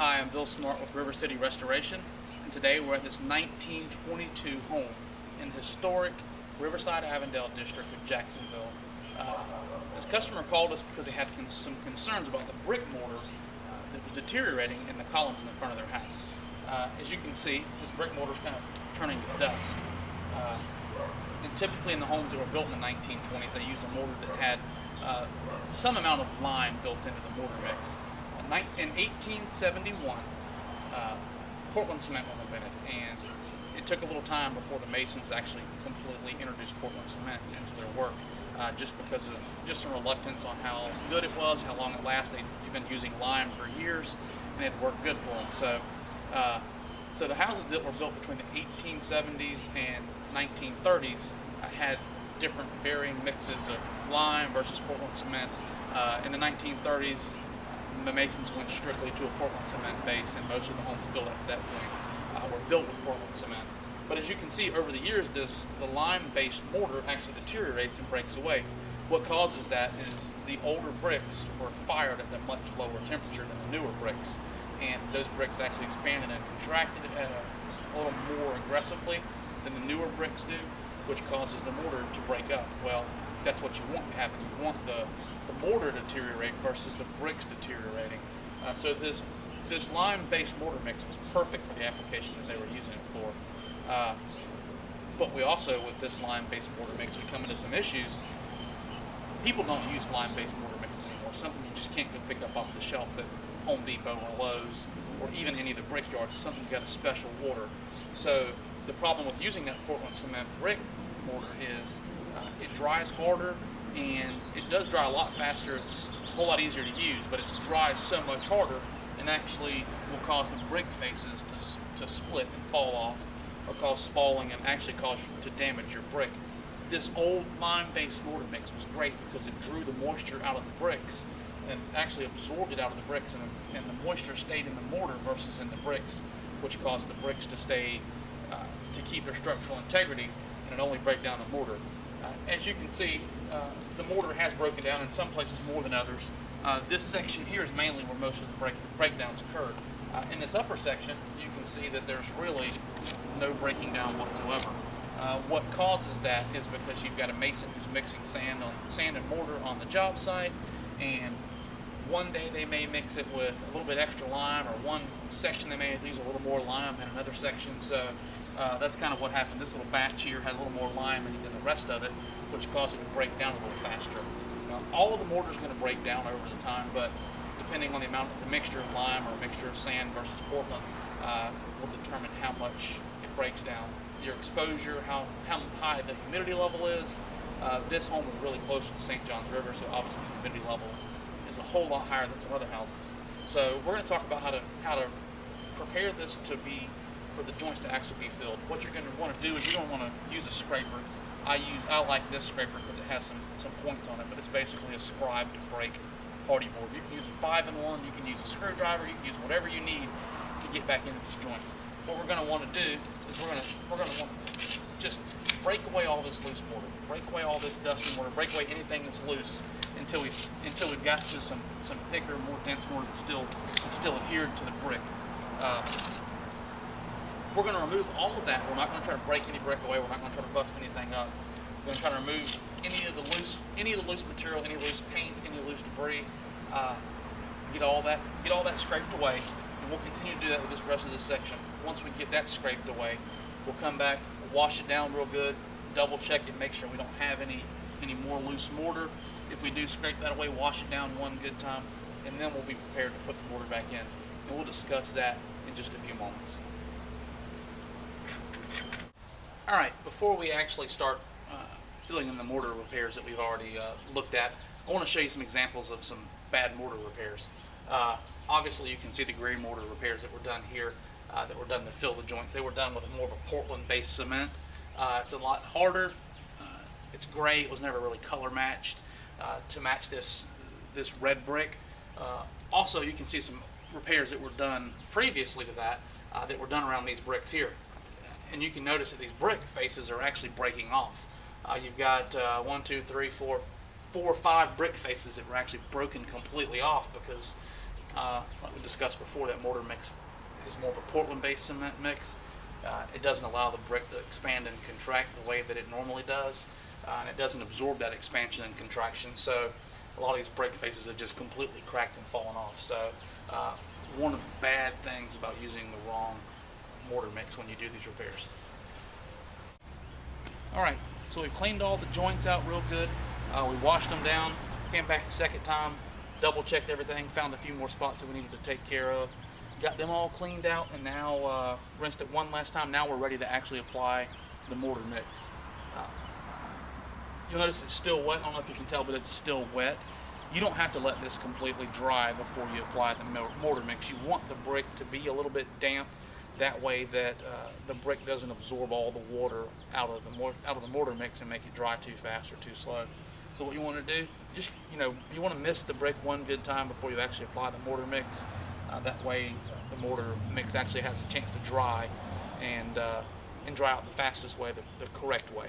Hi, I'm Bill Smart with River City Restoration, and today we're at this 1922 home in the historic Riverside Avondale district of Jacksonville. This customer called us because they had some concerns about the brick mortar that was deteriorating in the columns in the front of their house. As you can see, this brick mortar is kind of turning to dust. And typically in the homes that were built in the 1920s, they used a mortar that had some amount of lime built into the mortar mix. In 1871, Portland cement was invented, and it took a little time before the masons actually completely introduced Portland cement into their work, just because of just some reluctance on how good it was, how long it lasted. They've been using lime for years, and it worked good for them. So the houses that were built between the 1870s and 1930s had different varying mixes of lime versus Portland cement. In the 1930s, the masons went strictly to a Portland cement base, and most of the homes built at that point were built with Portland cement. But as you can see, over the years, the lime-based mortar actually deteriorates and breaks away. What causes that is the older bricks were fired at a much lower temperature than the newer bricks, and those bricks actually expanded and contracted at a little more aggressively than the newer bricks do, which causes the mortar to break up. Well, that's what you want to happen. You want the mortar to deteriorate versus the bricks deteriorating. So this lime-based mortar mix was perfect for the application that they were using it for. But we also, with this lime-based mortar mix, we come into some issues. People don't use lime-based mortar mixes anymore. Something you just can't go pick up off the shelf at Home Depot or Lowe's or even any of the brickyards. It's something you got a special order. So the problem with using that Portland cement brick mortar is it dries harder, and it does dry a lot faster. It's a whole lot easier to use, but it dries so much harder and actually will cause the brick faces to split and fall off, or cause spalling and actually cause you to damage your brick. This old lime-based mortar mix was great because it drew the moisture out of the bricks and actually absorbed it out of the bricks, and the moisture stayed in the mortar versus in the bricks, which caused the bricks to stay to keep their structural integrity, and it only break down the mortar. As you can see, the mortar has broken down in some places more than others. This section here is mainly where most of the breakdowns occurred. In this upper section, you can see that there's really no breaking down whatsoever. What causes that is because you've got a mason who's mixing sand and mortar on the job site, and one day they may mix it with a little bit extra lime, or one section they may use a little more lime than another section. So that's kind of what happened. This little batch here had a little more lime in it than the rest of it, which caused it to break down a little faster. Now, all of the mortar is going to break down over the time, but depending on the amount of the mixture of lime or a mixture of sand versus Portland will determine how much it breaks down. Your exposure, how high the humidity level is. This home is really close to the St. Johns River, so obviously the humidity level is a whole lot higher than some other houses. So we're going to talk about how to prepare this for the joints to actually be filled. What you're going to want to do is you're going to want to use a scraper. I like this scraper because it has some points on it, but it's basically a scribe to break hardy board. You can use a 5-in-1, you can use a screwdriver, you can use whatever you need to get back into these joints. What we're going to want to do is we're going to want to just break away all this loose mortar, break away all this dusty mortar, break away anything that's loose until we've got to some thicker, more dense mortar that's still adhered to the brick. We're going to remove all of that. We're not going to try to break any brick away. We're not going to try to bust anything up. We're going to try to remove any of the loose material, any loose paint, any loose debris. Get all that scraped away, and we'll continue to do that with this rest of this section. Once we get that scraped away, we'll come back, wash it down real good, double check it, make sure we don't have any more loose mortar. If we do scrape that away, wash it down one good time, and then we'll be prepared to put the mortar back in. And we'll discuss that in just a few moments. All right, before we actually start filling in the mortar repairs that we've already looked at, I want to show you some examples of some bad mortar repairs. Obviously, you can see the gray mortar repairs that were done here, that were done to fill the joints. They were done with more of a Portland-based cement. It's a lot harder. It's gray. It was never really color matched to match this red brick. Also, you can see some repairs that were done previously to that that were done around these bricks here. And you can notice that these brick faces are actually breaking off. You've got 1, 2, 3, 4, 5 brick faces that were actually broken completely off because Like we discussed before, that mortar mix is more of a Portland-based cement mix. It doesn't allow the brick to expand and contract the way that it normally does, and it doesn't absorb that expansion and contraction. So a lot of these brick faces are just completely cracked and falling off. So one of the bad things about using the wrong mortar mix when you do these repairs. Alright, so we cleaned all the joints out real good. We washed them down, came back a second time, double checked everything, found a few more spots that we needed to take care of, got them all cleaned out, and now rinsed it one last time. Now we're ready to actually apply the mortar mix. You'll notice it's still wet. I don't know if you can tell, but it's still wet. You don't have to let this completely dry before you apply the mortar mix. You want the brick to be a little bit damp. That way that the brick doesn't absorb all the water out of the mortar mix and make it dry too fast or too slow. So what you want to do, just you want to mist the brick one good time before you actually apply the mortar mix. That way the mortar mix actually has a chance to dry and dry out the fastest way, the correct way.